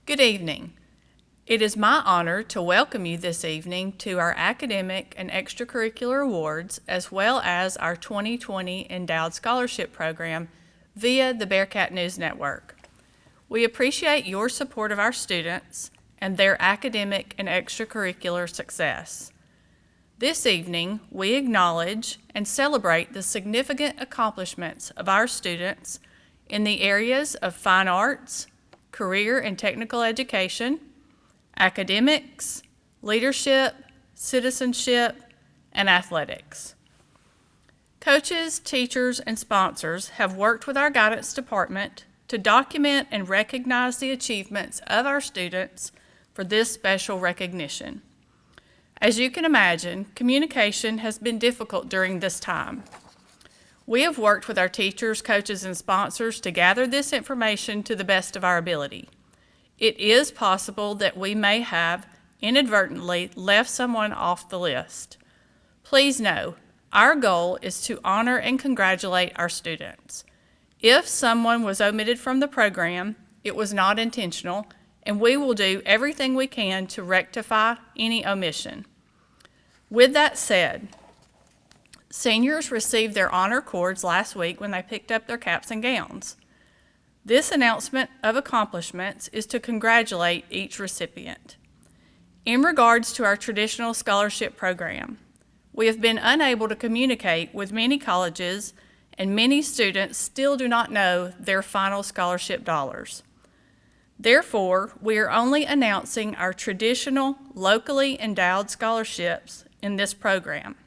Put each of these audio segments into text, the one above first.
Good evening. It is my honor to welcome you this evening to our academic and extracurricular awards, as well as our 2020 Endowed Scholarship Program via the Bearcat News Network. We appreciate your support of our students and their academic and extracurricular success. This evening, we acknowledge and celebrate the significant accomplishments of our students in the areas of fine arts, career and technical education, academics, leadership, citizenship, and athletics. Coaches, teachers, and sponsors have worked with our guidance department to document and recognize the achievements of our students for this special recognition. As you can imagine, communication has been difficult during this time. We have worked with our teachers, coaches, and sponsors to gather this information to the best of our ability. It is possible that we may have inadvertently left someone off the list. Please know, our goal is to honor and congratulate our students. If someone was omitted from the program, it was not intentional, and we will do everything we can to rectify any omission. With that said, seniors received their honor cords last week when they picked up their caps and gowns. This announcement of accomplishments is to congratulate each recipient. In regards to our traditional scholarship program, we have been unable to communicate with many colleges, and many students still do not know their final scholarship dollars. Therefore, we are only announcing our traditional, locally endowed scholarships in this program.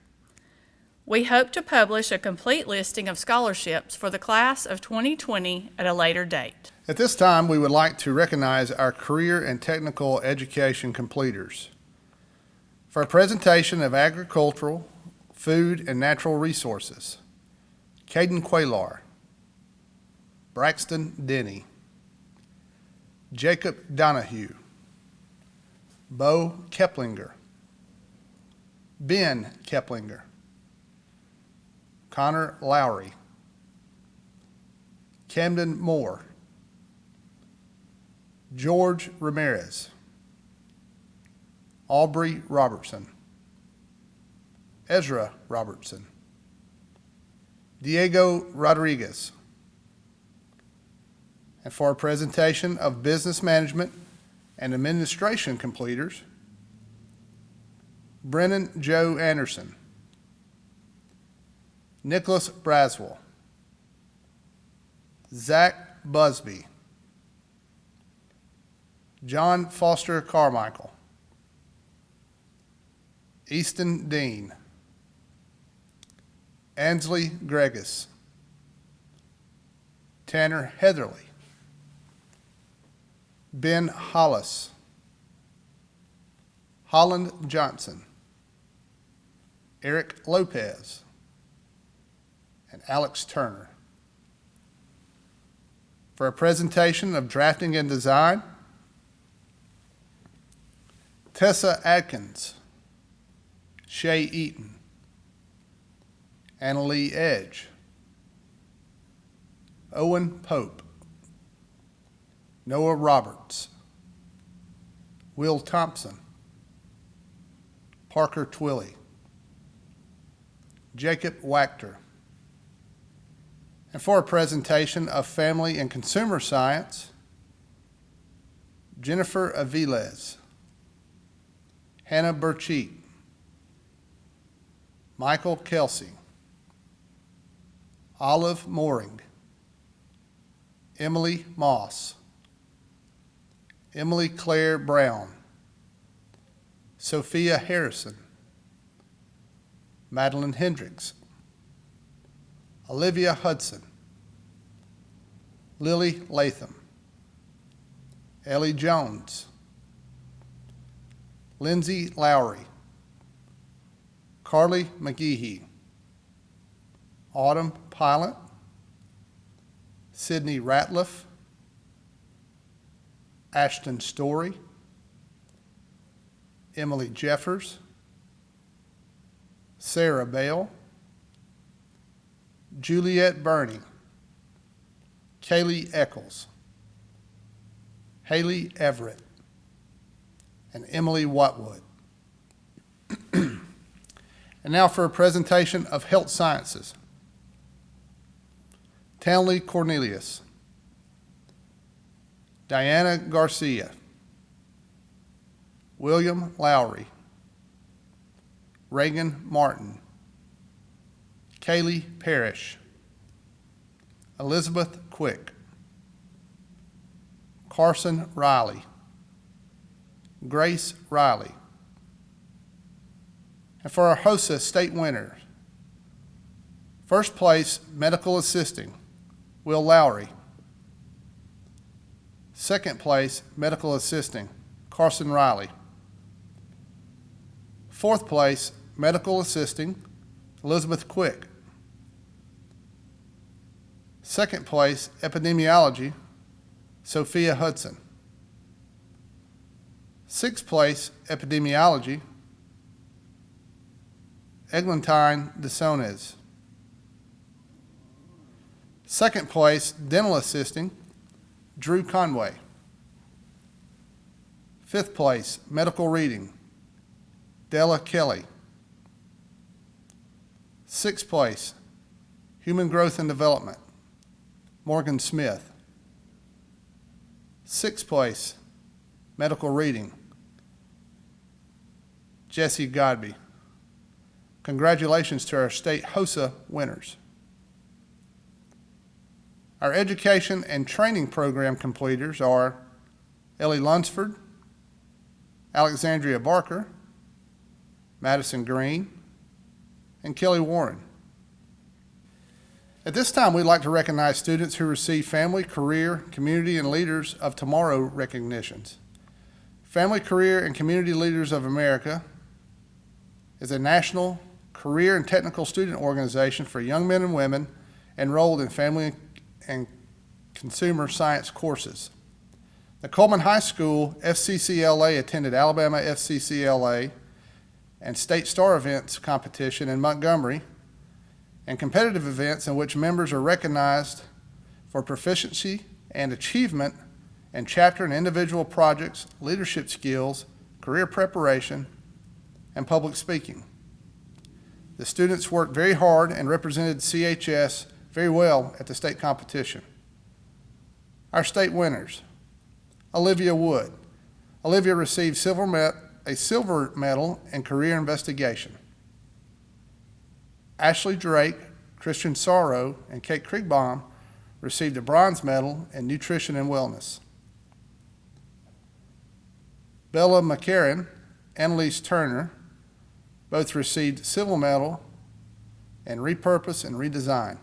We hope to publish a complete listing of scholarships for the class of 2020 at a later date. At this time, we would like to recognize our career and technical education completers. For a presentation of agricultural, food, and natural resources, Caden Quaylar, Braxton Denny, Jacob Donahue, Bo Keplinger, Ben Keplinger, Connor Lowry, Camden Moore, George Ramirez, Aubrey Robertson, Ezra Robertson, Diego Rodriguez. And for a presentation of business management and administration completers, Brennan Joe Anderson, Nicholas Braswell, Zach Busby, John Foster Carmichael, Easton Dean, Ansley Gregus, Tanner Heatherly, Ben Hollis, Holland Johnson, Eric Lopez, and Alex Turner. For a presentation of drafting and design, Tessa Adkins, Shay Eaton, Annalee Edge, Owen Pope, Noah Roberts, Will Thompson, Parker Twilley, Jacob Wachter. And for a presentation of family and consumer science, Jennifer Aviles, Hannah Burcheat, Michael Kelsey, Olive Mooring, Emily Moss, Emily Claire Brown, Sophia Harrison, Madeline Hendricks, Olivia Hudson, Lily Latham, Ellie Jones, Lindsay Lowry, Carly McGehee, Autumn Pilot, Sydney Ratliff, Ashton Story, Emily Jeffers, Sarah Bale, Juliet Burney, Kaylee Eccles, Haley Everett, and Emily Watwood. And now for a presentation of health sciences. Townley Cornelius, Diana Garcia, William Lowry, Reagan Martin, Kaylee Parrish, Elizabeth Quick, Carson Riley, Grace Riley. And for our HOSA state winners, first place, medical assisting, Will Lowry. Second place, medical assisting, Carson Riley. Fourth place, medical assisting, Elizabeth Quick. Second place, epidemiology, Sophia Hudson. Sixth place, epidemiology, Eglantine DeSones. Second place, dental assisting, Drew Conway. Fifth place, medical reading, Della Kelly. Sixth place, human growth and development, Morgan Smith. Sixth place, medical reading, Jesse Godby. Congratulations to our state HOSA winners. Our education and training program completers are Ellie Lunsford, Alexandria Barker, Madison Green, and Kelly Warren. At this time, we'd like to recognize students who receive Family, Career, Community, and Leaders of Tomorrow recognitions. Family, Career, and Community Leaders of America is a national career and technical student organization for young men and women enrolled in family and consumer science courses. The Cullman High School FCCLA attended Alabama FCCLA and State Star Events competition in Montgomery, and competitive events in which members are recognized for proficiency and achievement in chapter and individual projects, leadership skills, career preparation, and public speaking. The students worked very hard and represented CHS very well at the state competition. Our state winners: Olivia Wood. Olivia received a silver medal in career investigation. Ashley Drake, Christian Sorrow, and Kate Kriegbaum received a bronze medal in nutrition and wellness. Bella McCarran, Annalise Turner, both received silver medal in repurpose and redesign.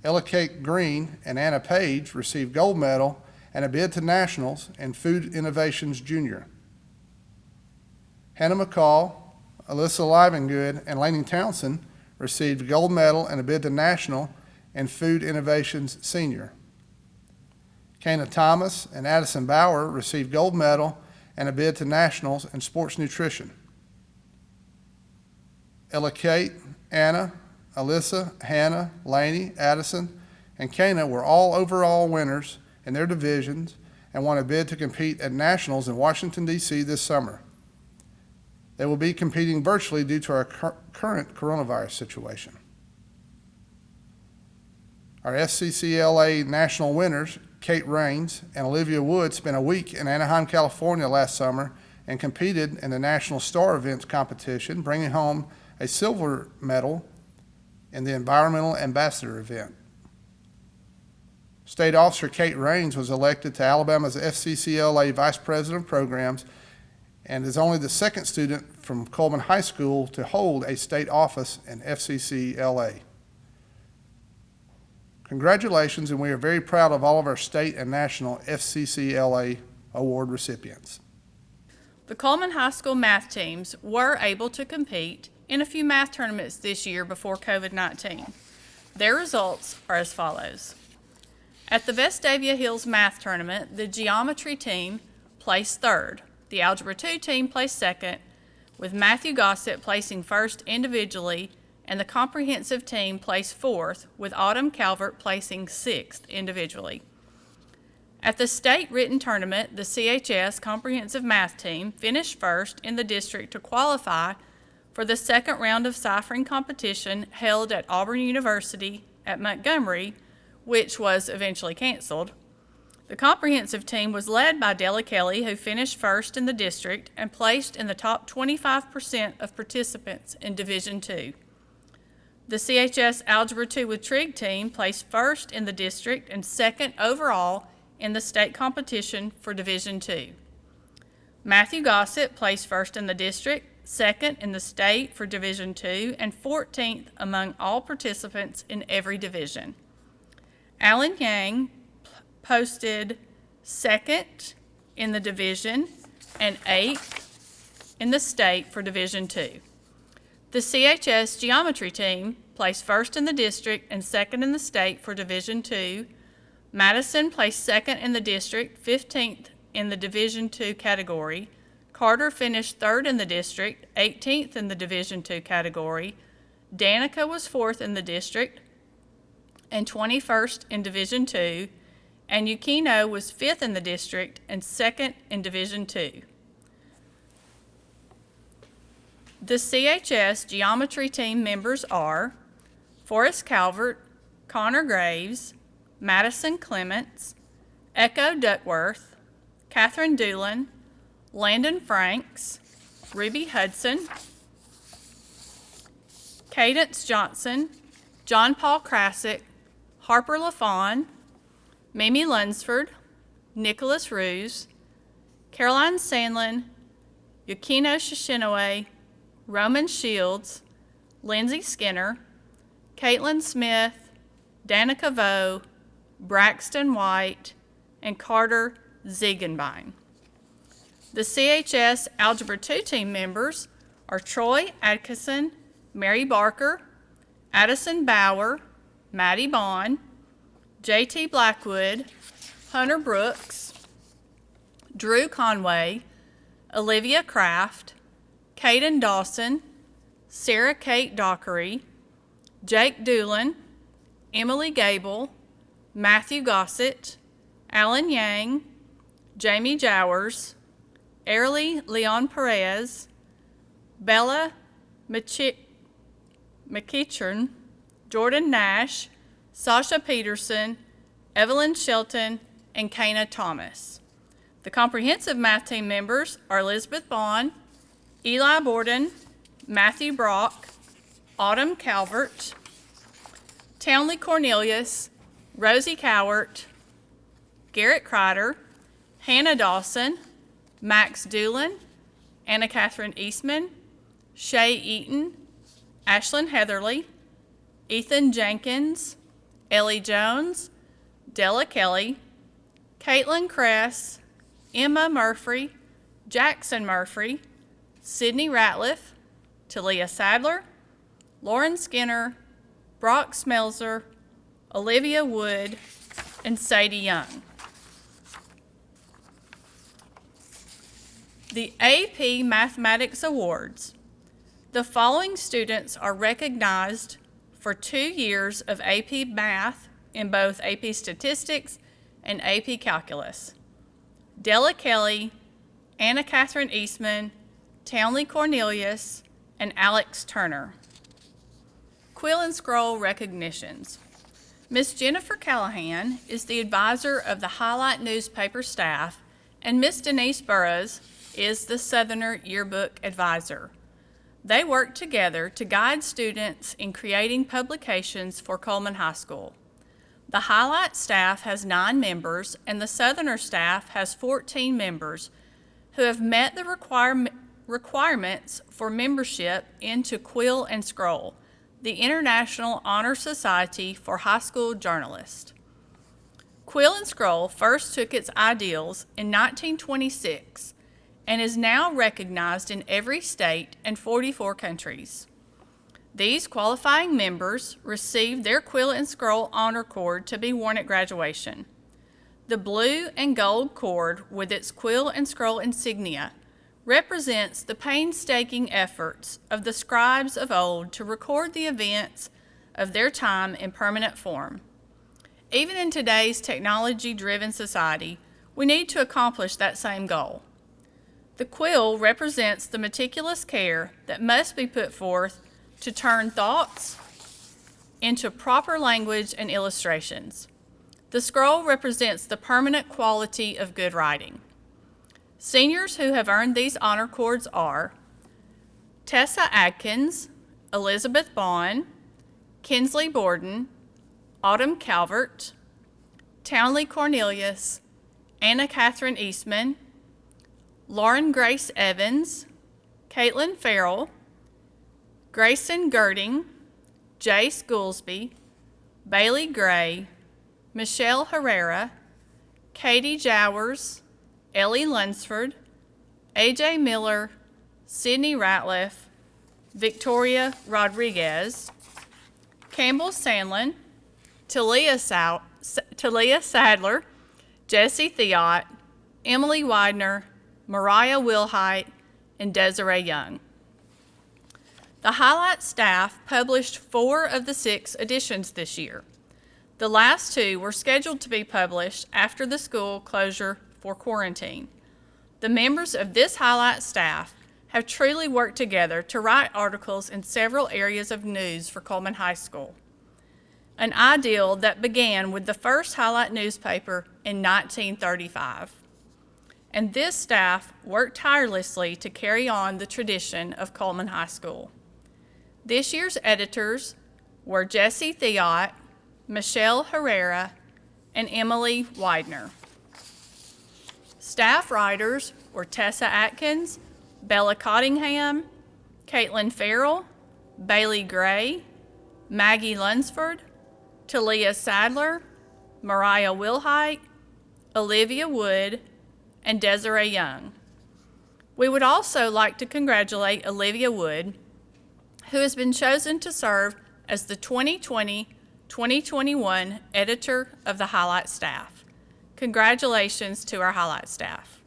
Ella Kate Green and Anna Page received gold medal and a bid to nationals in Food Innovations Junior. Hannah McCall, Alyssa Livengood, and Lainey Townsend received gold medal and a bid to national in Food Innovations Senior. Kana Thomas and Addison Bauer received gold medal and a bid to nationals in sports nutrition. Ella Kate, Anna, Alyssa, Hannah, Lainey, Addison, and Kana were all overall winners in their divisions and won a bid to compete at nationals in Washington, D.C. this summer. They will be competing virtually due to our current coronavirus situation. Our FCCLA national winners, Kate Raines and Olivia Wood, spent a week in Anaheim, California last summer and competed in the National Star Events competition, bringing home a silver medal in the Environmental Ambassador event. State Officer Kate Raines was elected to Alabama's FCCLA Vice President of Programs and is only the second student from Cullman High School to hold a state office in FCCLA. Congratulations, and we are very proud of all of our state and national FCCLA award recipients. The Cullman High School math teams were able to compete in a few math tournaments this year before COVID-19. Their results are as follows. At the Vestavia Hills Math Tournament, the Geometry team placed third. The Algebra 2 team placed second, with Matthew Gossett placing first individually, and the Comprehensive team placed fourth, with Autumn Calvert placing sixth individually. At the state written tournament, the CHS Comprehensive Math team finished first in the district to qualify for the second round of ciphering competition held at Auburn University at Montgomery, which was eventually canceled. The comprehensive team was led by Della Kelly, who finished first in the district and placed in the top 25% of participants in Division II. The CHS Algebra 2 with Trig team placed first in the district and second overall in the state competition for Division II. Matthew Gossett placed first in the district, second in the state for Division II, and 14th among all participants in every division. Alan Yang posted second in the division and 8th in the state for Division II. The CHS Geometry team placed first in the district and second in the state for Division II. Madison placed second in the district, 15th in the Division II category. Carter finished third in the district, 18th in the Division II category. Danica was fourth in the district and 21st in Division II. And Yukino was fifth in the district and second in Division II. The CHS Geometry team members are Forrest Calvert, Connor Graves, Madison Clements, Echo Duckworth, Catherine Doolin, Landon Franks, Ruby Hudson, Cadence Johnson, John Paul Krasick, Harper LaFawn, Mimi Lunsford, Nicholas Ruse, Caroline Sandlin, Yukino Shishinoe, Roman Shields, Lindsay Skinner, Caitlin Smith, Danica Vo, Braxton White, and Carter Ziegenbein. The CHS Algebra 2 team members are Troy Atkinson, Mary Barker, Addison Bauer, Maddie Bond, J.T. Blackwood, Hunter Brooks, Drew Conway, Olivia Kraft, Caden Dawson, Sarah Kate Dockery, Jake Doolin, Emily Gable, Matthew Gossett, Alan Yang, Jamie Jowers, Airlie Leon Perez, Bella McEachern, Jordan Nash, Sasha Peterson, Evelyn Shelton, and Kana Thomas. The comprehensive math team members are Elizabeth Bond, Eli Borden, Matthew Brock, Autumn Calvert, Townley Cornelius, Rosie Cowart, Garrett Kreider, Hannah Dawson, Max Doolin, Anna Catherine Eastman, Shay Eaton, Ashlyn Heatherly, Ethan Jenkins, Ellie Jones, Della Kelly, Caitlin Kress, Emma Murphy, Jackson Murphy, Sydney Ratliff, Talia Sadler, Lauren Skinner, Brock Smelzer, Olivia Wood, and Sadie Young. The AP Mathematics Awards. The following students are recognized for 2 years of AP Math in both AP Statistics and AP Calculus. Della Kelly, Anna Catherine Eastman, Townley Cornelius, and Alex Turner. Quill and Scroll recognitions. Miss Jennifer Callahan is the advisor of the Highlight newspaper staff, and Miss Denise Burrows is the Southerner yearbook advisor. They work together to guide students in creating publications for Cullman High School. The Highlight staff has 9 members, and the Southerner staff has 14 members who have met the requirements for membership into Quill and Scroll, the International Honor Society for High School Journalists. Quill and Scroll first took its ideals in 1926 and is now recognized in every state and 44 countries. These qualifying members receive their Quill and Scroll honor cord to be worn at graduation. The blue and gold cord with its Quill and Scroll insignia represents the painstaking efforts of the scribes of old to record the events of their time in permanent form. Even in today's technology-driven society, we need to accomplish that same goal. The quill represents the meticulous care that must be put forth to turn thoughts into proper language and illustrations. The scroll represents the permanent quality of good writing. Seniors who have earned these honor cords are Tessa Adkins, Elizabeth Bond, Kinsley Borden, Autumn Calvert, Townley Cornelius, Anna Catherine Eastman, Lauren Grace Evans, Caitlin Farrell, Grayson Girding, Jace Goolsby, Bailey Gray, Michelle Herrera, Katie Jowers, Ellie Lunsford, AJ Miller, Sydney Ratliff, Victoria Rodriguez, Campbell Sandlin, Talia Sadler, Jessie Theot, Emily Widener, Mariah Wilhite, and Desiree Young. The Highlight staff published 4 of the 6 editions this year. The last 2 were scheduled to be published after the school closure for quarantine. The members of this Highlight staff have truly worked together to write articles in several areas of news for Cullman High School, an ideal that began with the first Highlight newspaper in 1935. And this staff worked tirelessly to carry on the tradition of Cullman High School. This year's editors were Jessie Theot, Michelle Herrera, and Emily Widener. Staff writers were Tessa Atkins, Bella Cottingham, Caitlin Farrell, Bailey Gray, Maggie Lunsford, Talia Sadler, Mariah Wilhite, Olivia Wood, and Desiree Young. We would also like to congratulate Olivia Wood, who has been chosen to serve as the 2020-2021 editor of the Highlight staff. Congratulations to our Highlight staff.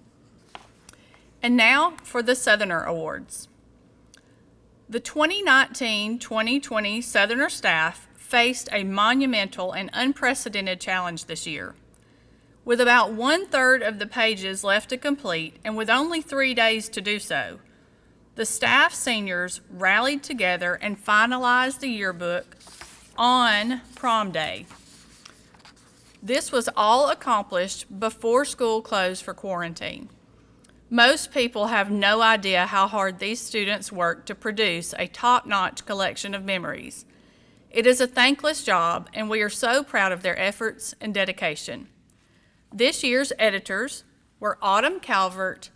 And now for the Southerner Awards. The 2019-2020 Southerner staff faced a monumental and unprecedented challenge this year. With about 1/3 of the pages left to complete and with only 3 days to do so, the staff seniors rallied together and finalized the yearbook on prom day. This was all accomplished before school closed for quarantine. Most people have no idea how hard these students worked to produce a top-notch collection of memories. It is a thankless job, and we are so proud of their efforts and dedication. This year's editors were Autumn Calvert,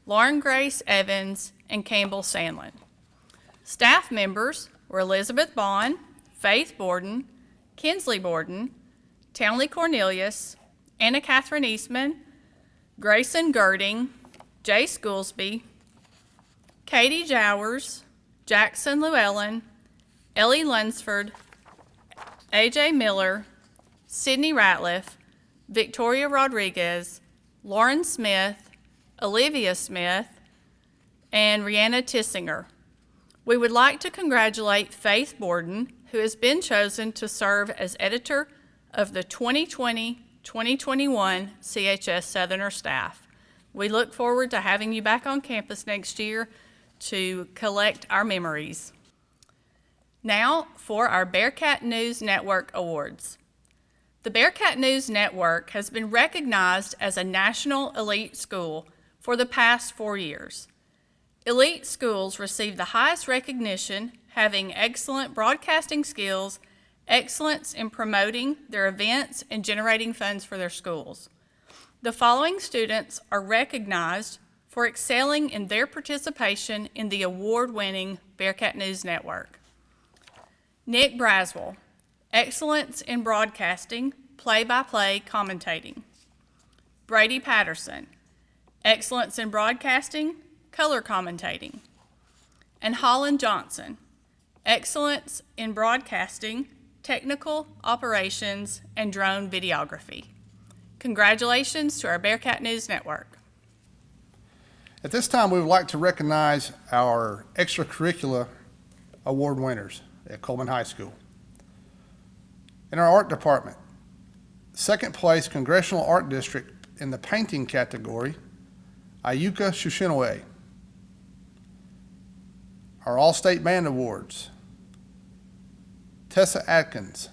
Lauren Grace Evans, and Campbell Sandlin. Staff members were Elizabeth Bond, Faith Borden, Kinsley Borden, Townley Cornelius, Anna Catherine Eastman, Grayson Girding, Jace Goolsby, Katie Jowers, Jackson Llewellyn, Ellie Lunsford, AJ Miller, Sydney Ratliff, Victoria Rodriguez, Lauren Smith, Olivia Smith, and Rihanna Tissinger. We would like to congratulate Faith Borden, who has been chosen to serve as editor of the 2020-2021 CHS Southerner staff. We look forward to having you back on campus next year to collect our memories. Now for our Bearcat News Network Awards. The Bearcat News Network has been recognized as a national elite school for the past 4 years. Elite schools receive the highest recognition, having excellent broadcasting skills, excellence in promoting their events, and generating funds for their schools. The following students are recognized for excelling in their participation in the award-winning Bearcat News Network. Nick Braswell, excellence in broadcasting, play-by-play commentating. Brady Patterson, excellence in broadcasting, color commentating. And Holland Johnson, excellence in broadcasting, technical operations, and drone videography. Congratulations to our Bearcat News Network. At this time, we would like to recognize our extracurricular award winners at Cullman High School. In our art department, Second place Congressional Art District in the painting category, Ayuka Shushinaway. Our All-State Band Awards, Tessa Atkins,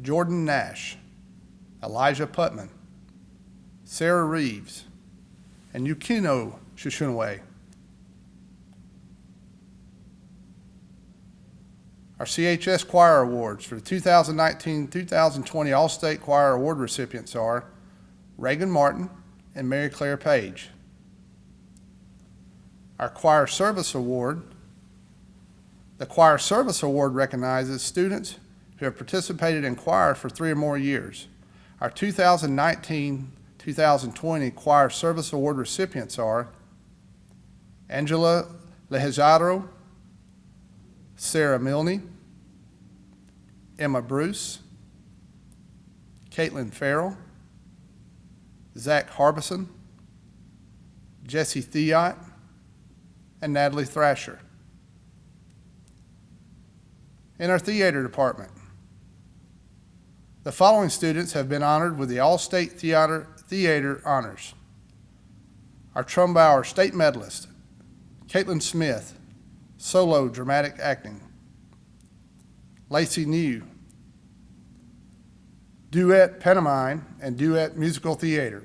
Jordan Nash, Elijah Putman, Sarah Reeves, and Yukino Shushinaway. Our CHS Choir Awards for the 2019-2020 All-State Choir Award recipients are Reagan Martin and Mary Claire Page. Our Choir Service Award. The Choir Service Award recognizes students who have participated in choir for 3 or more years. Our 2019-2020 Choir Service Award recipients are Angela Lejazaro, Sarah Milne, Emma Bruce, Caitlin Farrell, Zach Harbison, Jesse Theot, and Natalie Thrasher. In our theater department, the following students have been honored with the All-State Theater Honors. Our Trumbauer State Medalist, Caitlin Smith, Solo Dramatic Acting. Lacey New, Duet Pantomime and Duet Musical Theater.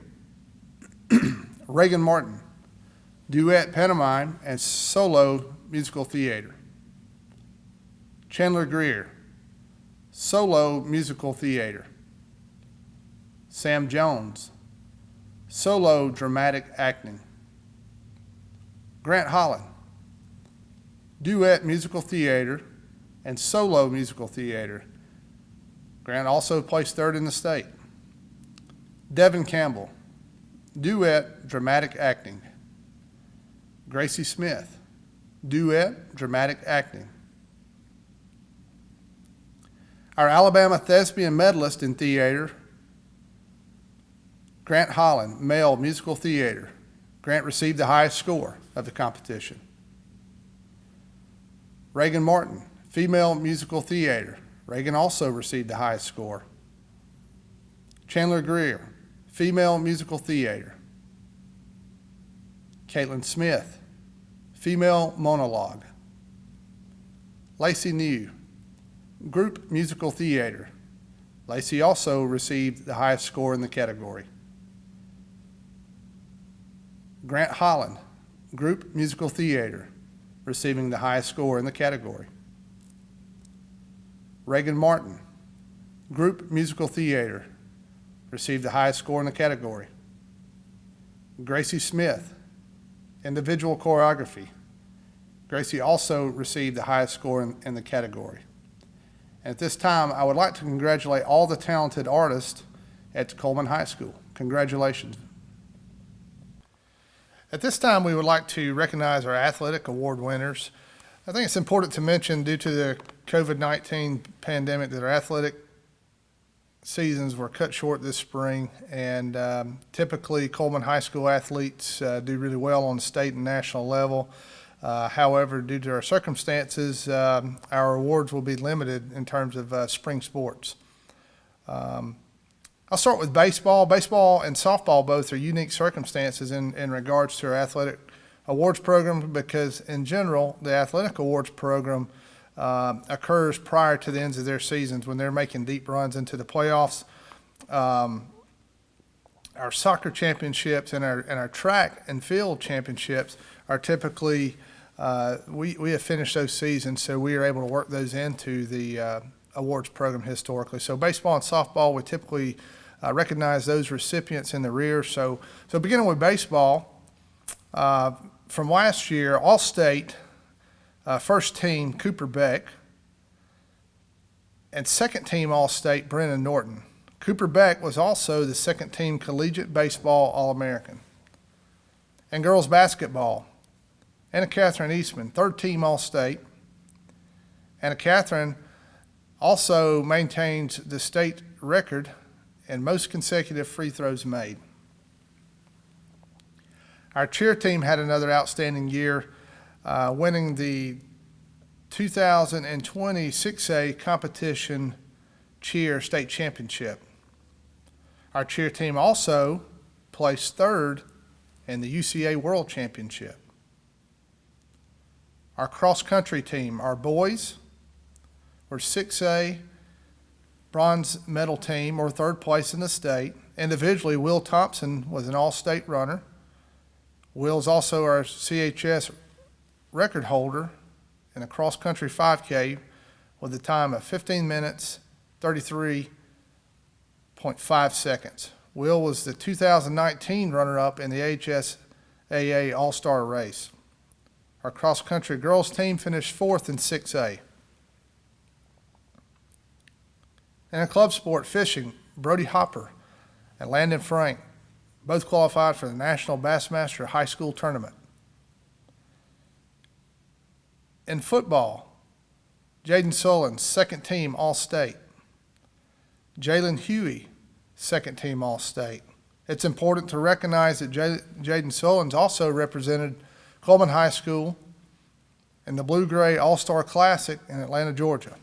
Reagan Martin, Duet Pantomime and Solo Musical Theater. Chandler Greer, Solo Musical Theater. Sam Jones, Solo Dramatic Acting. Grant Holland, Duet Musical Theater and Solo Musical Theater. Grant also placed 3rd in the state. Devin Campbell, Duet Dramatic Acting. Gracie Smith, Duet Dramatic Acting. Our Alabama Thespian Medalist in Theater, Grant Holland, Male Musical Theater. Grant received the highest score of the competition. Reagan Martin, Female Musical Theater. Reagan also received the highest score. Chandler Greer, Female Musical Theater. Caitlin Smith, Female Monologue. Lacey New, Group Musical Theater. Lacey also received the highest score in the category. Grant Holland, Group Musical Theater, receiving the highest score in the category. Reagan Martin, Group Musical Theater, received the highest score in the category. Gracie Smith, Individual Choreography. Gracie also received the highest score in the category. And at this time, I would like to congratulate all the talented artists at Cullman High School. Congratulations. At this time, we would like to recognize our athletic award winners. I think it's important to mention, due to the COVID-19 pandemic, that our athletic seasons were cut short this spring, and typically Cullman High School athletes do really well on the state and national level. However, due to our circumstances, our awards will be limited in terms of spring sports. I'll start with baseball. Baseball and softball both are unique circumstances in regards to our athletic awards program, because in general, the athletic awards program occurs prior to the ends of their seasons when they're making deep runs into the playoffs. Our soccer championships and our track and field championships are typically, we have finished those seasons, so we are able to work those into the awards program historically. So baseball and softball, we typically recognize those recipients in the rear. So beginning with baseball, from last year, All-State first team Cooper Beck, and second team All-State Brennan Norton. Cooper Beck was also the second team collegiate baseball All-American. And girls basketball, Anna Catherine Eastman, third team All-State. Anna Catherine also maintains the state record in most consecutive free throws made. Our cheer team had another outstanding year, winning the 2020 6A competition cheer state championship. Our cheer team also placed third in the UCA World Championship. Our cross-country team, our boys, were 6A bronze medal team, or third place in the state. Individually, Will Thompson was an all-state runner. Will's also our CHS record holder in a cross-country 5K with a time of 15 minutes, 33.5 seconds. Will was the 2019 runner-up in the HSAA All-Star race. Our cross-country girls team finished fourth in 6A. In a club sport, fishing, Brody Hopper and Landon Frank both qualified for the National Bassmaster High School Tournament. In football, Jaden Sullins, second team All-State. Jalen Huey, second team All-State. It's important to recognize that Jaden Sullins also represented Cullman High School in the Blue-Gray All-Star Classic in Atlanta, Georgia.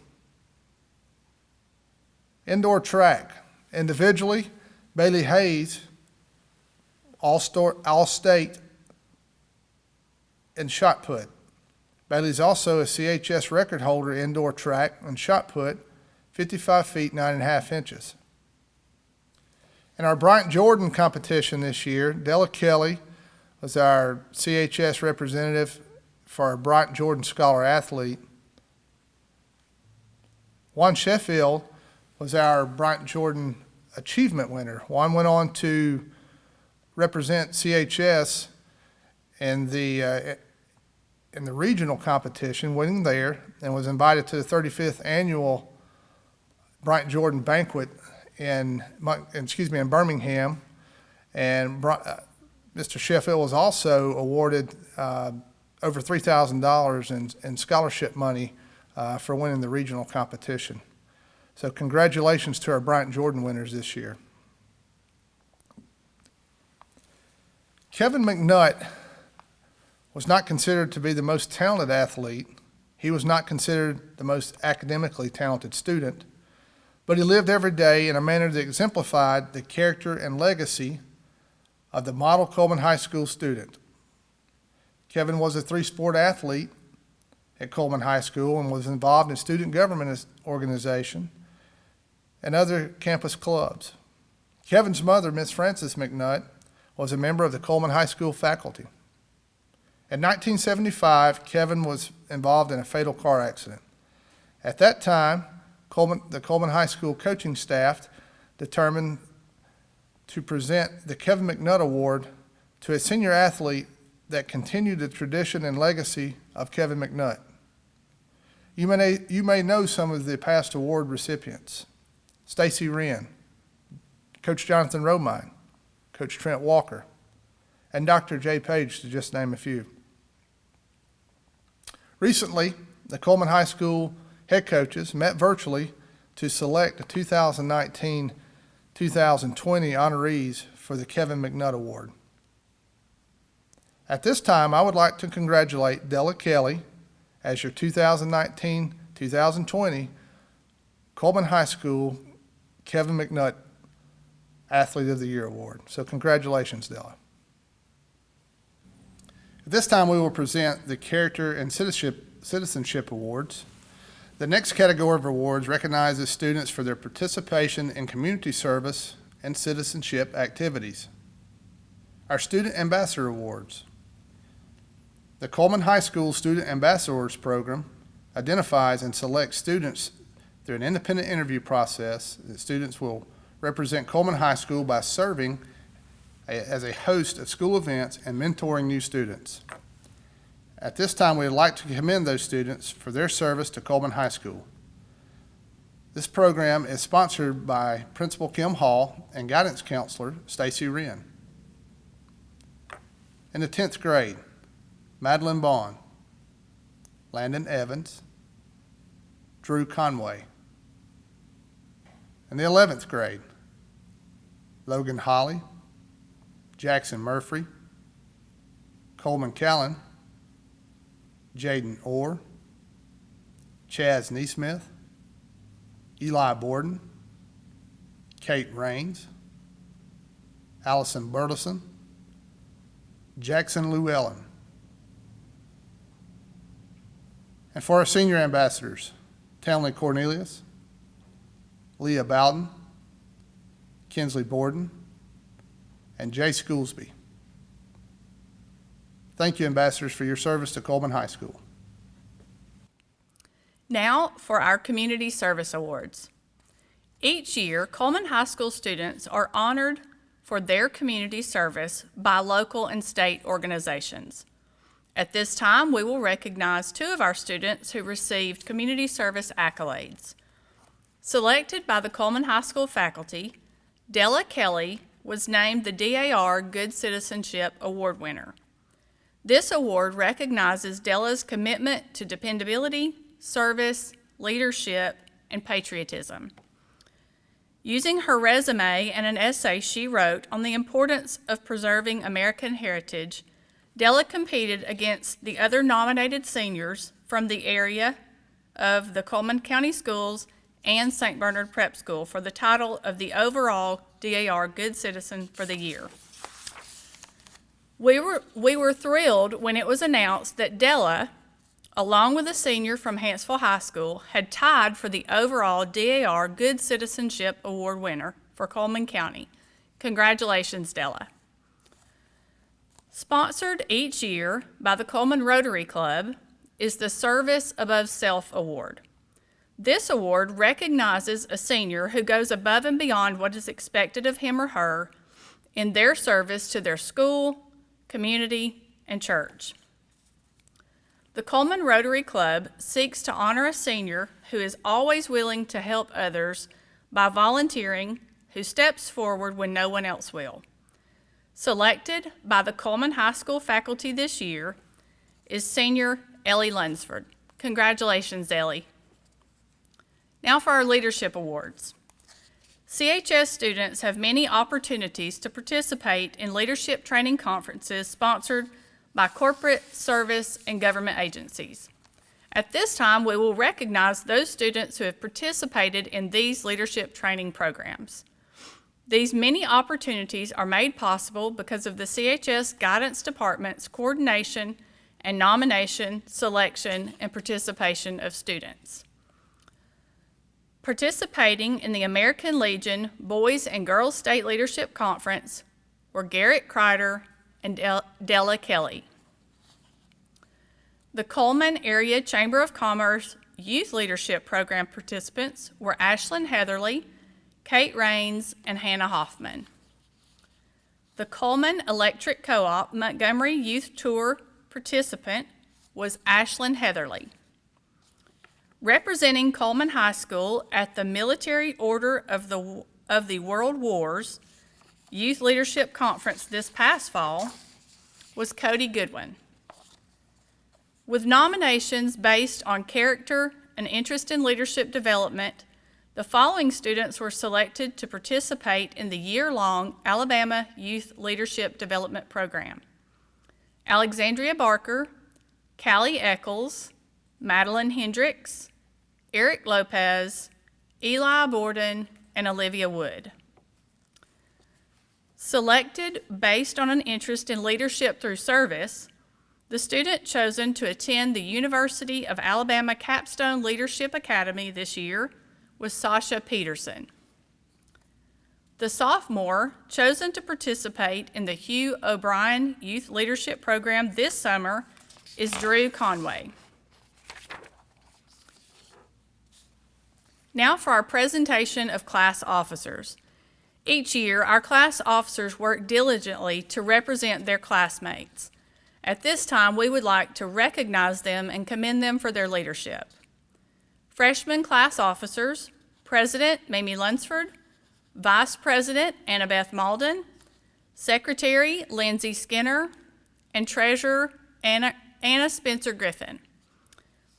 Indoor track. Individually, Bailey Hayes, All-State in shot put. Bailey's also a CHS record holder indoor track and shot put, 55 feet, 9.5 inches. In our Bryant Jordan competition this year, Della Kelly was our CHS representative for our Bryant Jordan Scholar Athlete. Juan Sheffield was our Bryant Jordan Achievement winner. Juan went on to represent CHS in the regional competition, winning there, and was invited to the 35th annual Bryant Jordan banquet in Birmingham. And Mr. Sheffield was also awarded over $3,000 in scholarship money for winning the regional competition. So congratulations to our Bryant Jordan winners this year. Kevin McNutt was not considered to be the most talented athlete. He was not considered the most academically talented student, but he lived every day in a manner that exemplified the character and legacy of the model Cullman High School student. Kevin was a three-sport athlete at Cullman High School and was involved in student government organization and other campus clubs. Kevin's mother, Miss Frances McNutt, was a member of the Cullman High School faculty. In 1975, Kevin was involved in a fatal car accident. At that time, the Cullman High School coaching staff determined to present the Kevin McNutt Award to a senior athlete that continued the tradition and legacy of Kevin McNutt. You may know some of the past award recipients: Stacy Wren, Coach Jonathan Romine, Coach Trent Walker, and Dr. Jay Page, to just name a few. Recently, the Cullman High School head coaches met virtually to select the 2019-2020 honorees for the Kevin McNutt Award. At this time, I would like to congratulate Della Kelly as your 2019-2020 Cullman High School Kevin McNutt Athlete of the Year Award. So congratulations, Della. At this time, we will present the Character and Citizenship Awards. The next category of awards recognizes students for their participation in community service and citizenship activities. Our Student Ambassador Awards. The Cullman High School Student Ambassadors Program identifies and selects students through an independent interview process. The students will represent Cullman High School by serving as a host of school events and mentoring new students. At this time, we would like to commend those students for their service to Cullman High School. This program is sponsored by Principal Kim Hall and Guidance Counselor Stacy Wren. In the 10th grade, Madeline Bond, Landon Evans, Drew Conway. In the 11th grade, Logan Holly, Jackson Murphy, Coleman Callan, Jaden Orr, Chaz Neesmith, Eli Borden, Kate Raines, Allison Burleson, Jackson Llewellyn. And for our senior ambassadors, Townley Cornelius, Leah Bowden, Kinsley Borden, and Jay Schoolsby. Thank you, ambassadors, for your service to Cullman High School. Now for our Community Service Awards. Each year, Cullman High School students are honored for their community service by local and state organizations. At this time, we will recognize two of our students who received community service accolades. Selected by the Cullman High School faculty, Della Kelly was named the DAR Good Citizenship Award winner. This award recognizes Della's commitment to dependability, service, leadership, and patriotism. Using her resume and an essay she wrote on the importance of preserving American heritage, Della competed against the other nominated seniors from the area of the Cullman County Schools and St. Bernard Prep School for the title of the overall DAR Good Citizen for the year. We were thrilled when it was announced that Della, along with a senior from Hanceville High School, had tied for the overall DAR Good Citizenship Award winner for Cullman County. Congratulations, Della. Sponsored each year by the Cullman Rotary Club is the Service Above Self Award. This award recognizes a senior who goes above and beyond what is expected of him or her in their service to their school, community, and church. The Cullman Rotary Club seeks to honor a senior who is always willing to help others by volunteering, who steps forward when no one else will. Selected by the Cullman High School faculty this year is senior Ellie Lunsford. Congratulations, Ellie. Now for our leadership awards. CHS students have many opportunities to participate in leadership training conferences sponsored by corporate, service, and government agencies. At this time, we will recognize those students who have participated in these leadership training programs. These many opportunities are made possible because of the CHS Guidance Department's coordination and nomination, selection, and participation of students. Participating in the American Legion Boys and Girls State Leadership Conference were Garrett Kreider and Della Kelly. The Cullman Area Chamber of Commerce Youth Leadership Program participants were Ashlyn Heatherly, Kate Raines, and Hannah Hoffman. The Cullman Electric Co-op Montgomery Youth Tour participant was Ashlyn Heatherly. Representing Cullman High School at the Military Order of the World Wars Youth Leadership Conference this past fall was Cody Goodwin. With nominations based on character and interest in leadership development, the following students were selected to participate in the year-long Alabama Youth Leadership Development Program. Alexandria Barker, Callie Eccles, Madeline Hendricks, Eric Lopez, Eli Borden, and Olivia Wood. Selected based on an interest in leadership through service, the student chosen to attend the University of Alabama Capstone Leadership Academy this year was Sasha Peterson. The sophomore chosen to participate in the Hugh O'Brien Youth Leadership Program this summer is Drew Conway. Now for our presentation of class officers. Each year, our class officers work diligently to represent their classmates. At this time, we would like to recognize them and commend them for their leadership. Freshman class officers, President Mamie Lunsford, Vice President Annabeth Malden, Secretary Lindsay Skinner, and Treasurer Anna Spencer Griffin.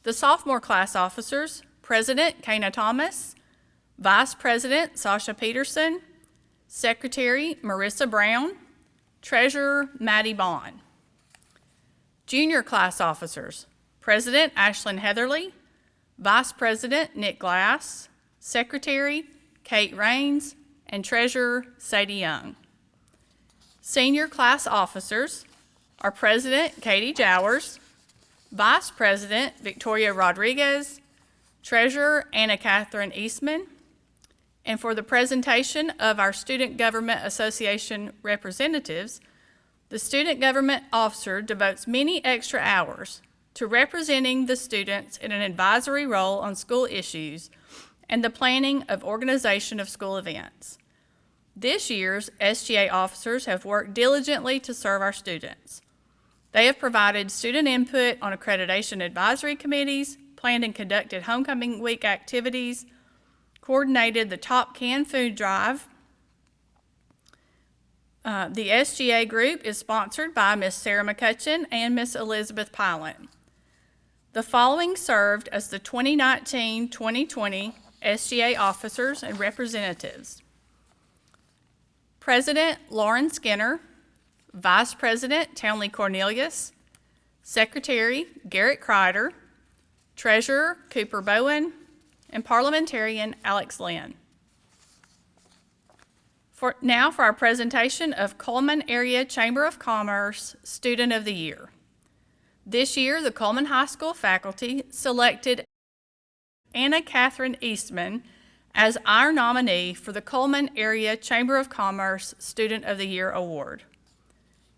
The sophomore class officers, President Kana Thomas, Vice President Sasha Peterson, Secretary Marissa Brown, Treasurer Maddie Bond. Junior class officers, President Ashlyn Heatherly, Vice President Nick Glass, Secretary Kate Raines, and Treasurer Sadie Young. Senior class officers are President Katie Jowers, Vice President Victoria Rodriguez, Treasurer Anna Catherine Eastman, and for the presentation of our Student Government Association representatives, the Student Government Officer devotes many extra hours to representing the students in an advisory role on school issues and the planning of organization of school events. This year's SGA officers have worked diligently to serve our students. They have provided student input on accreditation advisory committees, planned and conducted homecoming week activities, coordinated the Top Can Food Drive. The SGA group is sponsored by Miss Sarah McCutcheon and Miss Elizabeth Pilot. The following served as the 2019-2020 SGA officers and representatives: President Lauren Skinner, Vice President Townley Cornelius, Secretary Garrett Kreider, Treasurer Cooper Bowen, and Parliamentarian Alex Lynn. Now for our presentation of Cullman Area Chamber of Commerce Student of the Year. This year, the Cullman High School faculty selected Anna Catherine Eastman as our nominee for the Cullman Area Chamber of Commerce Student of the Year Award.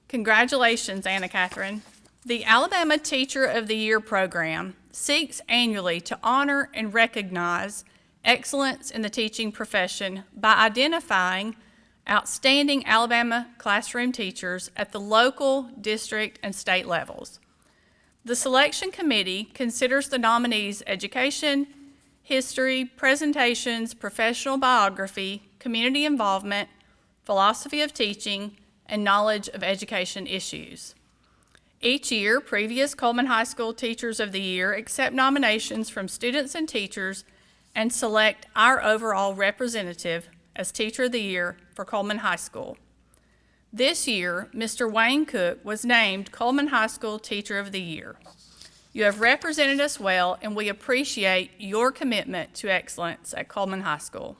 Congratulations, Anna Catherine. The Alabama Teacher of the Year program seeks annually to honor and recognize excellence in the teaching profession by identifying outstanding Alabama classroom teachers at the local, district, and state levels. The selection committee considers the nominees' education, history, presentations, professional biography, community involvement, philosophy of teaching, and knowledge of education issues. Each year, previous Cullman High School Teachers of the Year accept nominations from students and teachers and select our overall representative as Teacher of the Year for Cullman High School. This year, Mr. Wayne Cooke was named Cullman High School Teacher of the Year. You have represented us well, and we appreciate your commitment to excellence at Cullman High School.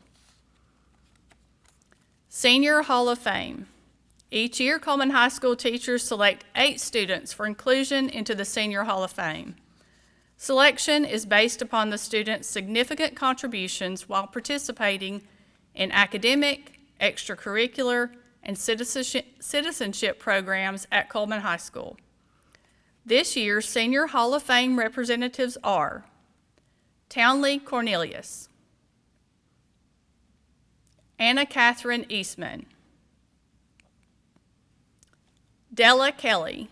Senior Hall of Fame. Each year, Cullman High School teachers select 8 students for inclusion into the Senior Hall of Fame. Selection is based upon the students' significant contributions while participating in academic, extracurricular, and citizenship programs at Cullman High School. This year's Senior Hall of Fame representatives are Townley Cornelius, Anna Catherine Eastman, Della Kelly,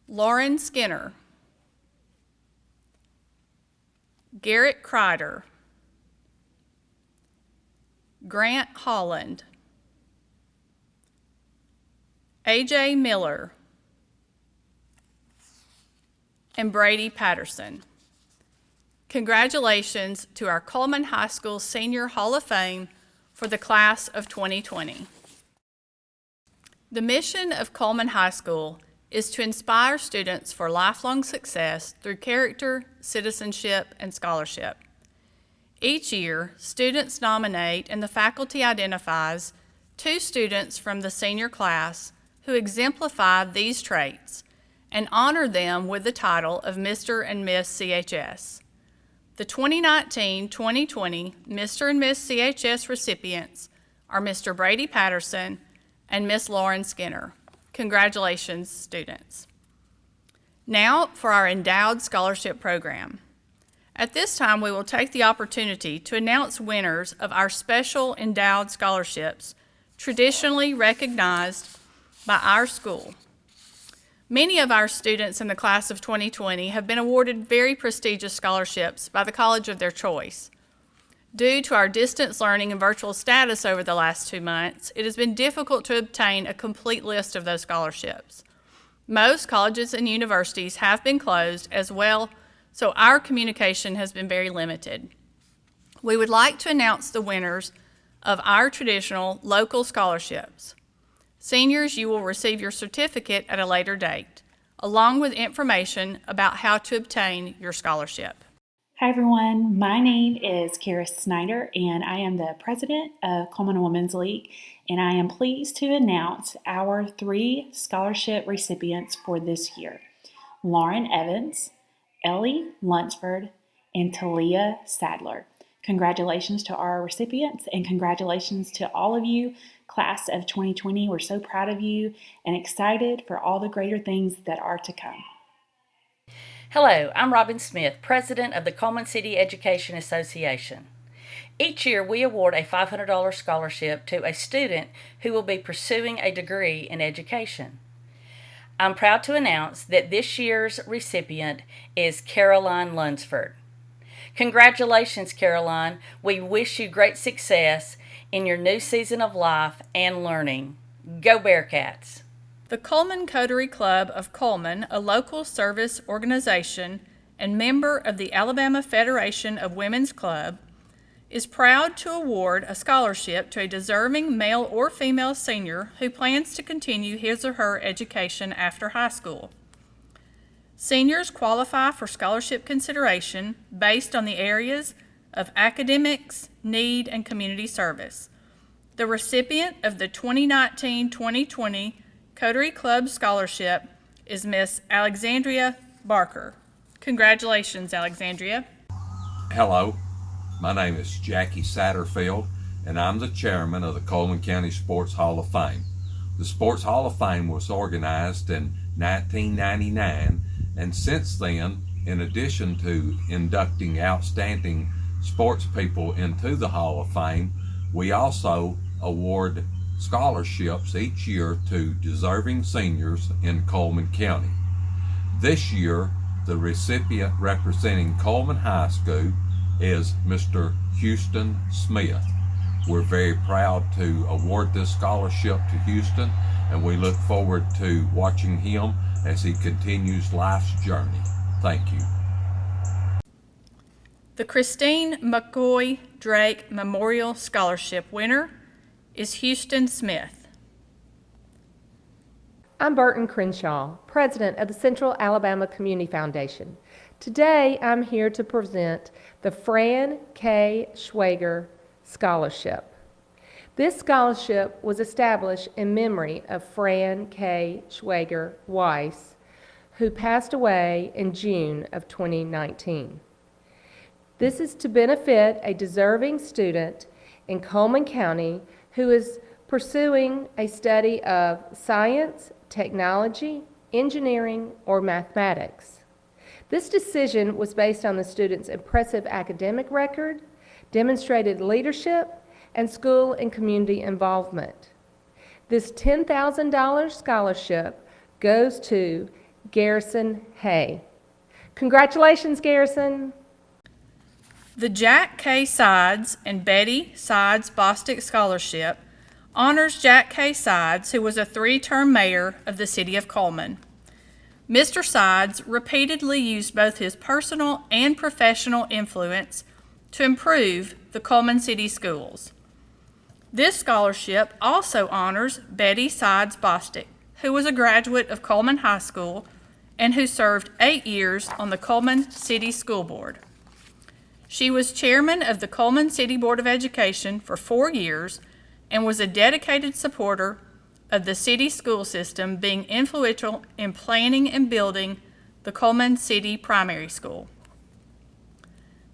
Lauren Skinner, Garrett Kreider, Grant Holland, A.J. Miller, and Brady Patterson. Congratulations to our Cullman High School Senior Hall of Fame for the class of 2020. The mission of Cullman High School is to inspire students for lifelong success through character, citizenship, and scholarship. Each year, students nominate and the faculty identifies 2 students from the senior class who exemplify these traits and honor them with the title of Mr. and Miss CHS. The 2019-2020 Mr. and Miss CHS recipients are Mr. Brady Patterson and Miss Lauren Skinner. Congratulations, students. Now for our Endowed Scholarship Program. At this time, we will take the opportunity to announce winners of our special endowed scholarships, traditionally recognized by our school. Many of our students in the class of 2020 have been awarded very prestigious scholarships by the college of their choice. Due to our distance learning and virtual status over the last 2 months, it has been difficult to obtain a complete list of those scholarships. Most colleges and universities have been closed as well, so our communication has been very limited. We would like to announce the winners of our traditional local scholarships. Seniors, you will receive your certificate at a later date, along with information about how to obtain your scholarship. Hi everyone, my name is Kara Snyder and I am the president of Cullman Women's League, and I am pleased to announce our 3 scholarship recipients for this year: Lauren Evans, Ellie Lunsford, and Talia Sadler. Congratulations to our recipients, and congratulations to all of you, class of 2020. We're so proud of you and excited for all the greater things that are to come. Hello, I'm Robin Smith, President of the Cullman City Education Association. Each year we award a $500 scholarship to a student who will be pursuing a degree in education. I'm proud to announce that this year's recipient is Caroline Lunsford. Congratulations, Caroline. We wish you great success in your new season of life and learning. Go Bearcats! The Cullman Coterie Club of Cullman, a local service organization and member of the Alabama Federation of Women's Club, is proud to award a scholarship to a deserving male or female senior who plans to continue his or her education after high school. Seniors qualify for scholarship consideration based on the areas of academics, need, and community service. The recipient of the 2019-2020 Coterie Club Scholarship is Miss Alexandria Barker. Congratulations, Alexandria. Hello, my name is Jackie Satterfield, and I'm the chairman of the Cullman County Sports Hall of Fame. The Sports Hall of Fame was organized in 1999, and since then, in addition to inducting outstanding sports people into the Hall of Fame, we also award scholarships each year to deserving seniors in Cullman County. This year, the recipient representing Cullman High School is Mr. Houston Smith. We're very proud to award this scholarship to Houston, and we look forward to watching him as he continues life's journey. Thank you. The Christine McCoy Drake Memorial Scholarship winner is Houston Smith. I'm Burton Crenshaw, President of the Central Alabama Community Foundation. Today, I'm here to present the Fran K. Schwager Scholarship. This scholarship was established in memory of Fran K. Schwager Weiss, who passed away in June of 2019. This is to benefit a deserving student in Cullman County who is pursuing a study of science, technology, engineering, or mathematics. This decision was based on the student's impressive academic record, demonstrated leadership, and school and community involvement. This $10,000 scholarship goes to Garrison Hay. Congratulations, Garrison. The Jack K. Sides and Betty Sides Bostick Scholarship honors Jack K. Sides, who was a 3-term mayor of the city of Cullman. Mr. Sides repeatedly used both his personal and professional influence to improve the Cullman City schools. This scholarship also honors Betty Sides Bostick, who was a graduate of Cullman High School and who served 8 years on the Cullman City School Board. She was chairman of the Cullman City Board of Education for 4 years and was a dedicated supporter of the city school system, being influential in planning and building the Cullman City Primary School.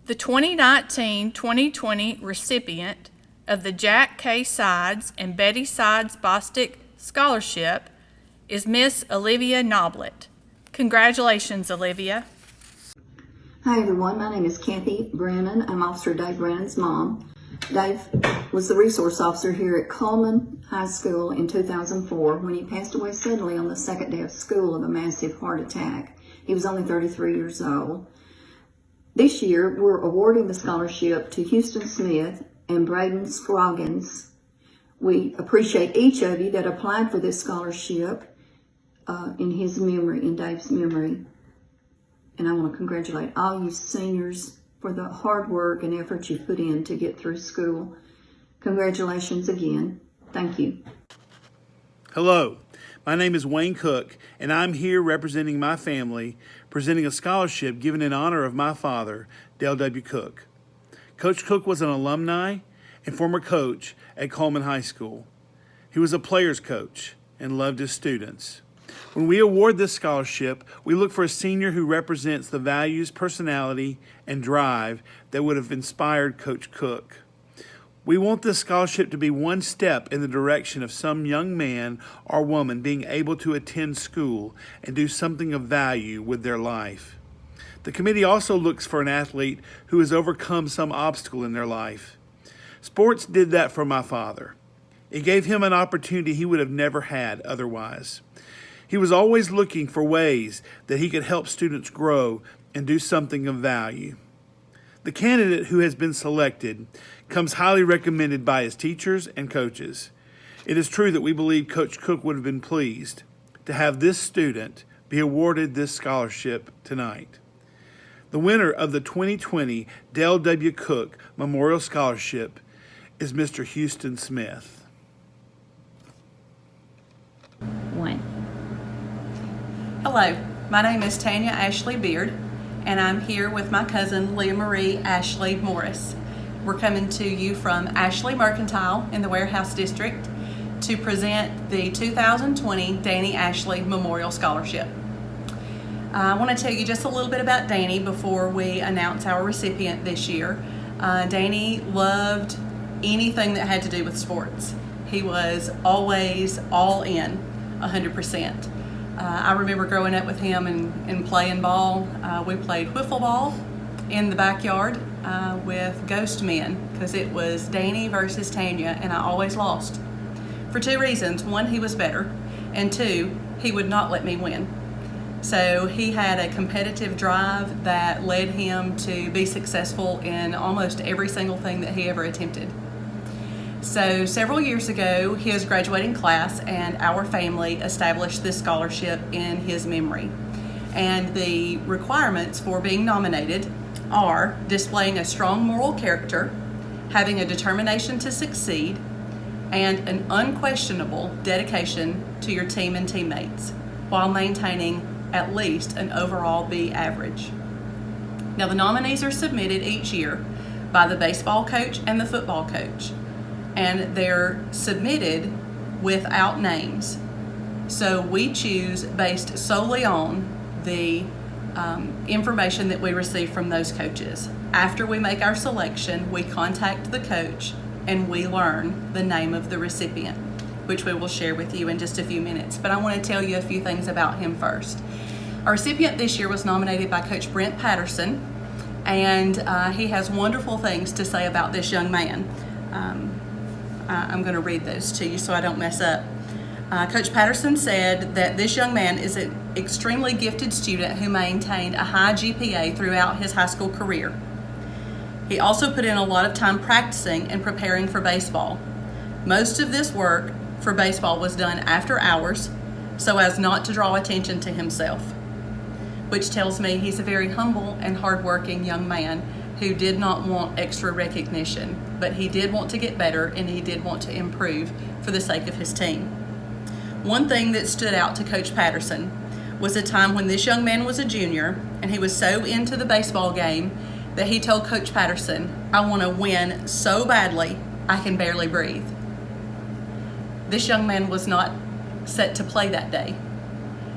The 2019-2020 recipient of the Jack K. Sides and Betty Sides Bostick Scholarship is Miss Olivia Noblet. Congratulations, Olivia. Hi everyone, my name is Kathy Brannon. I'm Officer Dave Brannon's mom. Dave was the resource officer here at Cullman High School in 2004 when he passed away suddenly on the second day of school of a massive heart attack. He was only 33 years old. This year, we're awarding the scholarship to Houston Smith and Braden Scroggins. We appreciate each of you that applied for this scholarship in his memory, in Dave's memory. And I want to congratulate all you seniors for the hard work and effort you put in to get through school. Congratulations again. Thank you. Hello, my name is Wayne Cooke, and I'm here representing my family, presenting a scholarship given in honor of my father, Dale W. Cooke. Coach Cooke was an alumni and former coach at Cullman High School. He was a player's coach and loved his students. When we award this scholarship, we look for a senior who represents the values, personality, and drive that would have inspired Coach Cooke. We want this scholarship to be one step in the direction of some young man or woman being able to attend school and do something of value with their life. The committee also looks for an athlete who has overcome some obstacle in their life. Sports did that for my father. It gave him an opportunity he would have never had otherwise. He was always looking for ways that he could help students grow and do something of value. The candidate who has been selected comes highly recommended by his teachers and coaches. It is true that we believe Coach Cooke would have been pleased to have this student be awarded this scholarship tonight. The winner of the 2020 Dale W. Cooke Memorial Scholarship is Mr. Houston Smith. 1. Hello, my name is Tanya Ashley Beard, and I'm here with my cousin Leah Marie Ashley Morris. We're coming to you from Ashley Mercantile in the Warehouse District to present the 2020 Danny Ashley Memorial Scholarship. I want to tell you just a little bit about Danny before we announce our recipient this year. Danny loved anything that had to do with sports. He was always all in, 100%. I remember growing up with him and playing ball. We played wiffle ball in the backyard with ghost men because it was Danny versus Tanya, and I always lost for 2 reasons. 1, he was better, and 2, he would not let me win. So he had a competitive drive that led him to be successful in almost every single thing that he ever attempted. So several years ago, his graduating class and our family established this scholarship in his memory. And the requirements for being nominated are displaying a strong moral character, having a determination to succeed, and an unquestionable dedication to your team and teammates, while maintaining at least an overall B average. Now, the nominees are submitted each year by the baseball coach and the football coach, and they're submitted without names. So we choose based solely on the information that we receive from those coaches. After we make our selection, we contact the coach and we learn the name of the recipient, which we will share with you in just a few minutes. But I want to tell you a few things about him first. Our recipient this year was nominated by Coach Brent Patterson, and he has wonderful things to say about this young man. I'm going to read those to you so I don't mess up. Coach Patterson said that this young man is an extremely gifted student who maintained a high GPA throughout his high school career. He also put in a lot of time practicing and preparing for baseball. Most of this work for baseball was done after hours so as not to draw attention to himself, which tells me he's a very humble and hardworking young man who did not want extra recognition, but he did want to get better and he did want to improve for the sake of his team. One thing that stood out to Coach Patterson was a time when this young man was a junior and he was so into the baseball game that he told Coach Patterson, "I want to win so badly I can barely breathe." This young man was not set to play that day.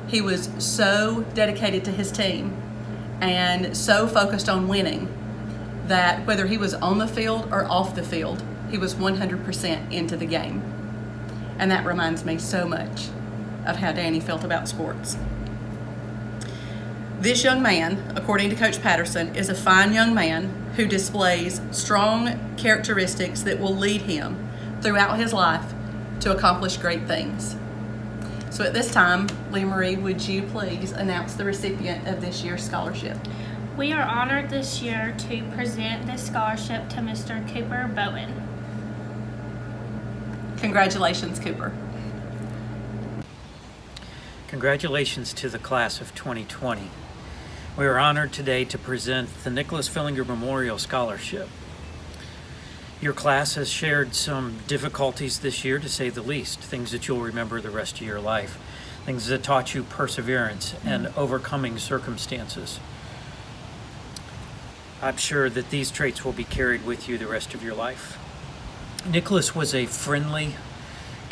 He was so dedicated to his team and so focused on winning that whether he was on the field or off the field, he was 100% into the game. And that reminds me so much of how Danny felt about sports. This young man, according to Coach Patterson, is a fine young man who displays strong characteristics that will lead him throughout his life to accomplish great things. So at this time, Leah Marie, would you please announce the recipient of this year's scholarship? We are honored this year to present this scholarship to Mr. Cooper Bowen. Congratulations, Cooper. Congratulations to the class of 2020. We are honored today to present the Nicholas Fillinger Memorial Scholarship. Your class has shared some difficulties this year, to say the least, things that you'll remember the rest of your life, things that taught you perseverance and overcoming circumstances. I'm sure that these traits will be carried with you the rest of your life. Nicholas was a friendly,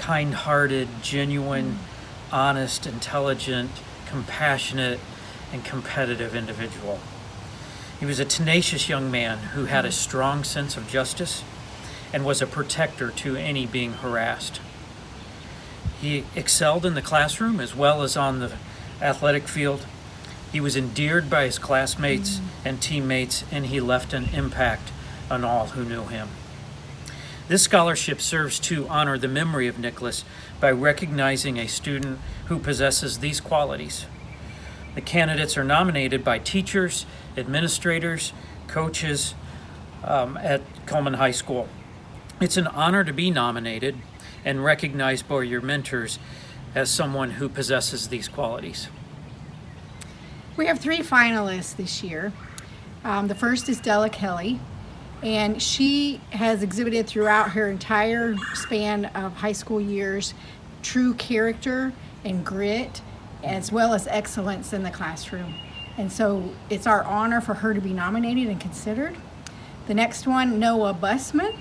kind-hearted, genuine, honest, intelligent, compassionate, and competitive individual. He was a tenacious young man who had a strong sense of justice and was a protector to any being harassed. He excelled in the classroom as well as on the athletic field. He was endeared by his classmates and teammates, and he left an impact on all who knew him. This scholarship serves to honor the memory of Nicholas by recognizing a student who possesses these qualities. The candidates are nominated by teachers, administrators, coaches at Cullman High School. It's an honor to be nominated and recognized by your mentors as someone who possesses these qualities. We have 3 finalists this year. The first is Della Kelly, and she has exhibited throughout her entire span of high school years true character and grit, as well as excellence in the classroom. And so it's our honor for her to be nominated and considered. The next one, Noah Bussman.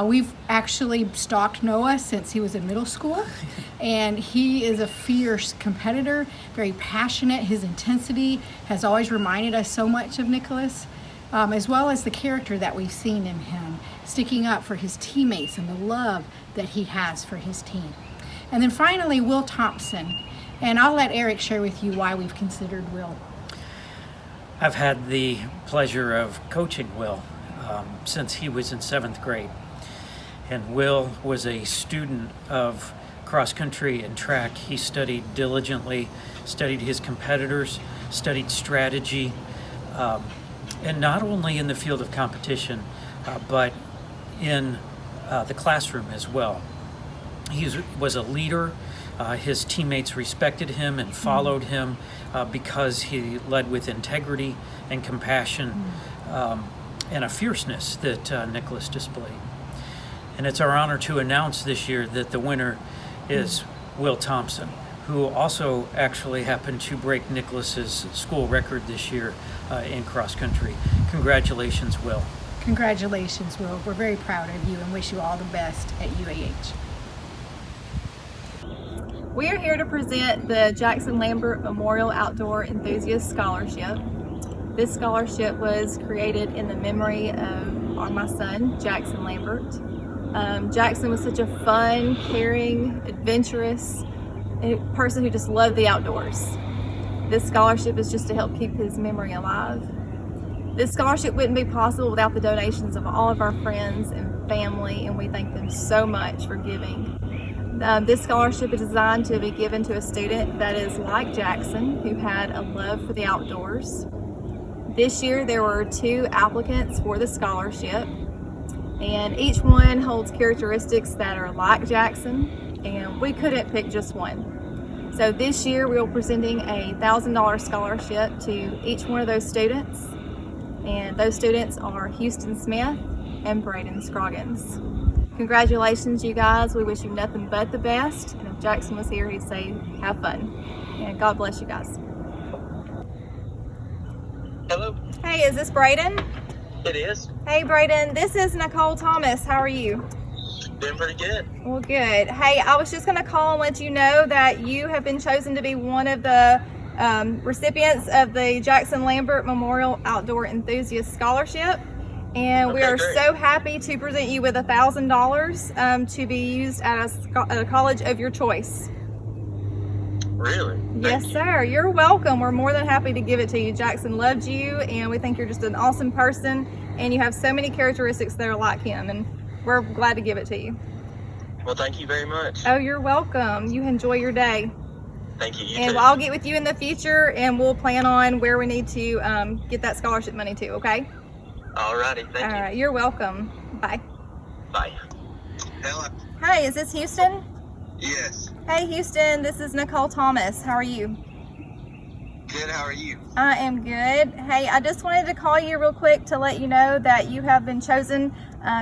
We've actually stalked Noah since he was in middle school, and he is a fierce competitor, very passionate. His intensity has always reminded us so much of Nicholas, as well as the character that we've seen in him, sticking up for his teammates and the love that he has for his team. And then finally, Will Thompson. And I'll let Eric share with you why we've considered Will. I've had the pleasure of coaching Will since he was in 7th grade. And Will was a student of cross country and track. He studied diligently, studied his competitors, studied strategy, and not only in the field of competition, but in the classroom as well. He was a leader. His teammates respected him and followed him because he led with integrity and compassion and a fierceness that Nicholas displayed. And it's our honor to announce this year that the winner is Will Thompson, who also actually happened to break Nicholas's school record this year in cross country. Congratulations, Will. Congratulations, Will. We're very proud of you and wish you all the best at UAH. We are here to present the Jackson Lambert Memorial Outdoor Enthusiast Scholarship. This scholarship was created in the memory of my son, Jackson Lambert. Jackson was such a fun, caring, adventurous person who just loved the outdoors. This scholarship is just to help keep his memory alive. This scholarship wouldn't be possible without the donations of all of our friends and family, and we thank them so much for giving. This scholarship is designed to be given to a student that is like Jackson, who had a love for the outdoors. This year there were 2 applicants for the scholarship, and each one holds characteristics that are like Jackson, and we couldn't pick just one. So this year we are presenting a $1,000 scholarship to each one of those students, and those students are Houston Smith and Braden Scroggins. Congratulations, you guys. We wish you nothing but the best, and if Jackson was here, he'd say have fun, and God bless you guys. Hello. Hey, is this Braden? It is. Hey Braden, this is Nicole Thomas. How are you? Doing pretty good. Well, good. Hey, I was just going to call and let you know that you have been chosen to be one of the recipients of the Jackson Lambert Memorial Outdoor Enthusiast Scholarship. And we are so happy to present you with $1,000 to be used at a college of your choice. Really? Yes, sir. You're welcome. We're more than happy to give it to you. Jackson loved you, and we think you're just an awesome person, and you have so many characteristics that are like him, and we're glad to give it to you. Well, thank you very much. Oh, you're welcome. You enjoy your day. Thank you. You and too. I'll get with you in the future, and we'll plan on where we need to get that scholarship money to, okay? Alrighty. Thank you. All right. You're welcome. Bye. Bye. Hello. Hi, is this Houston? Yes. Hey, Houston. This is Nicole Thomas. How are you? Good. How are you? I am good. Hey, I just wanted to call you real quick to let you know that you have been chosen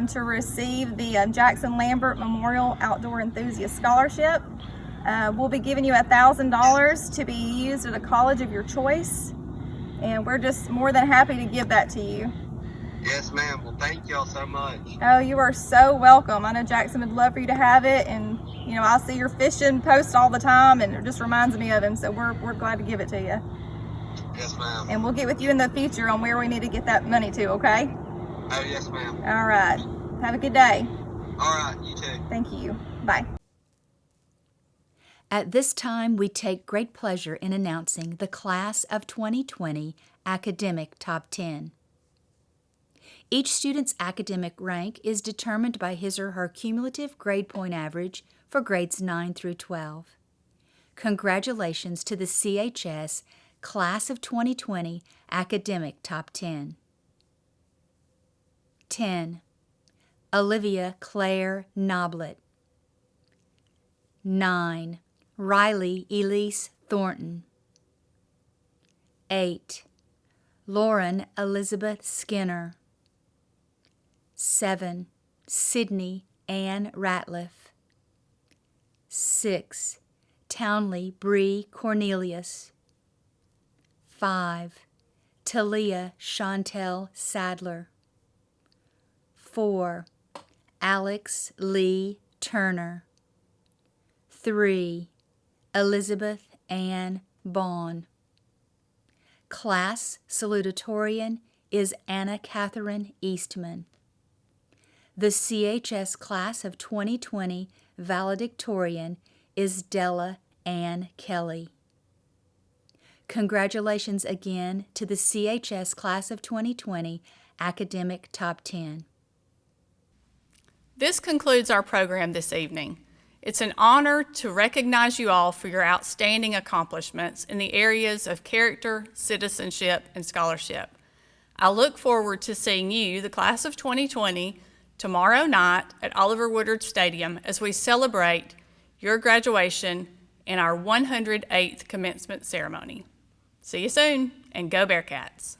to receive the Jackson Lambert Memorial Outdoor Enthusiast Scholarship. We'll be giving you $1,000 to be used at a college of your choice, and we're just more than happy to give that to you. Yes, ma'am. Well, thank y'all so much. Oh, you are so welcome. I know Jackson would love for you to have it, and You know, I see your fishing posts all the time, and it just reminds me of him. So we're glad to give it to you. Yes, ma'am. And we'll get with you in the future on where we need to get that money to. Okay? Oh, yes, ma'am. All right. Have a good day. All right, you too. Thank you. Bye. At this time, we take great pleasure in announcing the Class of 2020 Academic Top 10. Each student's academic rank is determined by his or her cumulative grade point average for grades 9 through 12. Congratulations to the CHS Class of 2020 Academic Top 10. 10. Olivia Claire Noblet. 9. Riley Elise Thornton. 8. Lauren Elizabeth Skinner. 7. Sydney Ann Ratliff. 6. Townley Bree Cornelius. 5. Talia Chantel Sadler. 4. Alex Lee Turner. 3. Elizabeth Ann Bond. Class salutatorian is Anna Catherine Eastman. The CHS Class of 2020 valedictorian is Della Ann Kelly. Congratulations again to the CHS Class of 2020 Academic Top 10. This concludes our program this evening. It's an honor to recognize you all for your outstanding accomplishments in the areas of character, citizenship, and scholarship. I look forward to seeing you, the Class of 2020, tomorrow night at Oliver Woodard Stadium as we celebrate your graduation and our 108th commencement ceremony. See you soon, and go Bearcats!